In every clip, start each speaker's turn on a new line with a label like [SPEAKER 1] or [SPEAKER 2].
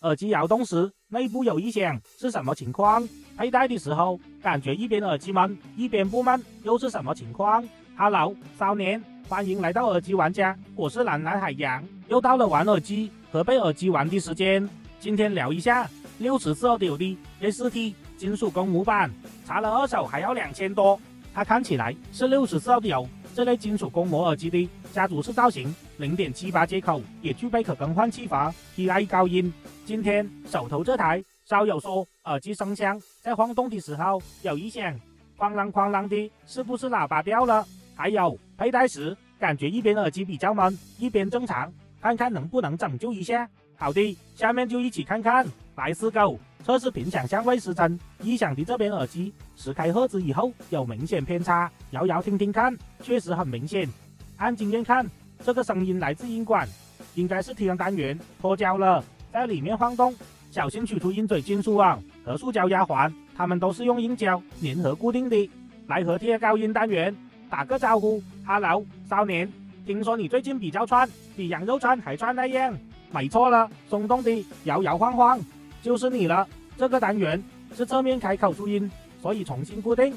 [SPEAKER 1] 耳机摇动时内部有异响是什么情况？佩戴的时候感觉一边耳机闷，一边不闷，又是什么情况 ？Hello， 少年，欢迎来到耳机玩家，我是蓝蓝海洋，又到了玩耳机和被耳机玩的时间。今天聊一下6426的 A4T 金属公模版，查了二手还要2000多。它看起来是6426这类金属公模耳机的家族式造型，0.78接口，也具备可更换气阀、PI 高音。今天手头这台稍有说耳机声箱在晃动的时候有异响，哐啷哐啷的，是不是喇叭掉了？还有佩戴时感觉一边耳机比较闷，一边正常，看看能不能拯救一下。好的，下面就一起看看。来4狗测试频响相位时针，异响的这边耳机10开赫兹以后有明显偏差，摇摇听听看，确实很明显。按经验看，这个声音来自音管，应该是提灯单元脱胶了，在里面晃动。小心取出音嘴金属网和塑胶压环，它们都是用硬胶粘合固定的。来合贴高音单元，打个招呼 ，Hello， 少年，听说你最近比较串，比羊肉串还串那样。没错了，松动的，摇摇晃晃，就是你了。这个单元是侧面开口出音，所以重新固定，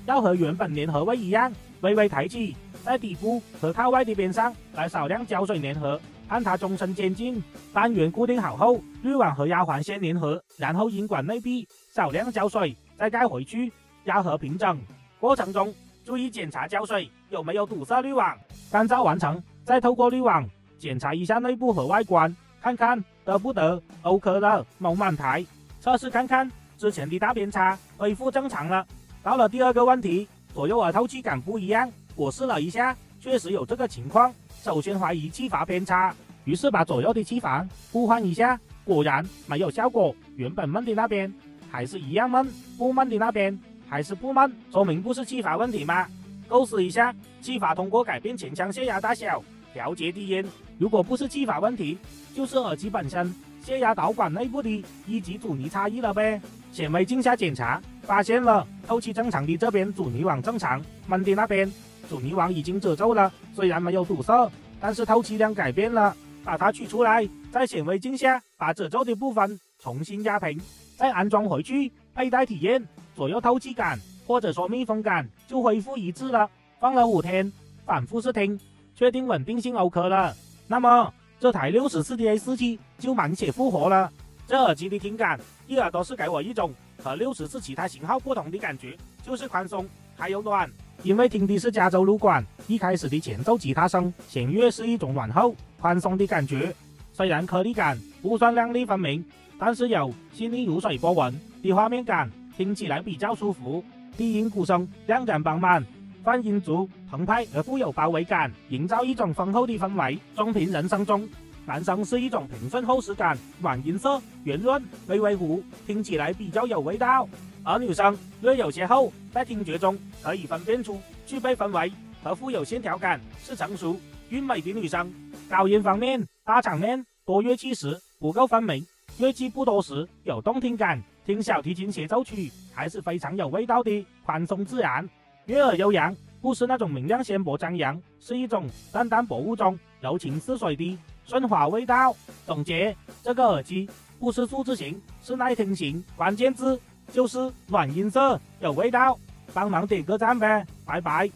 [SPEAKER 1] 要和原本粘合位一样，微微抬起，在底部和靠外的边上来少量胶水粘合，按它终身监禁。单元固定好后，滤网和压环先粘合，然后音管内壁少量胶水再盖回去，压合平整。过程中注意检查胶水有没有堵塞滤网，干燥完成再透过滤网检查一下内部和外观，看看得不得 OK 了，蒙满台。测试看看之前的大偏差恢复正常了。到了第二个问题，左右耳透气感不一样，我试了一下，确实有这个情况。首先怀疑气阀偏差，于是把左右的气阀互换一下，果然没有效果，原本闷的那边还是一样闷，不闷的那边还是不闷，说明不是气阀问题吗？构思一下，气阀通过改变前腔泄压大小调节低音，如果不是气阀问题，就是耳机本身泄压导管内部的一级阻尼差异了呗。显微镜下检查发现了，透气正常的这边阻尼网正常，闷的那边阻尼网已经褶皱了，虽然没有堵塞，但是透气量改变了。把它取出来，在显微镜下把褶皱的部分重新压平，再安装回去，佩戴体验左右透气感或者说密封感就恢复一致了。放了5天，反复试听，确定稳定性 OK 了，那么这台64的 A4T 就满血复活了。这耳机的听感一耳朵是给我一种和64其他型号不同的感觉，就是宽松还有暖。因为听的是加州撸管，一开始的前奏吉他声弦乐是一种暖厚宽松的感觉，虽然颗粒感不算亮丽分明，但是有细腻如水波纹的画面感，听起来比较舒服。低音鼓声量感饱满，泛音足澎湃而富有包围感，营造一种丰厚的氛围。中频人声中，男声是一种平顺厚实感，软音色圆润微微糊，听起来比较有味道。而女生略有些厚，在听觉中可以分辨出具备氛围和富有线条感，是成熟韵美的女生。高音方面，大场面多乐器时不够分明，乐器不多时有动听感，听小提琴协奏曲还是非常有味道的，宽松自然，悦耳悠扬，不是那种明亮鲜博张扬，是一种淡淡薄雾中柔情似水的顺滑味道。总结，这个耳机不是数字型，是耐听型，关键字就是暖音色有味道。帮忙点个赞呗，拜拜。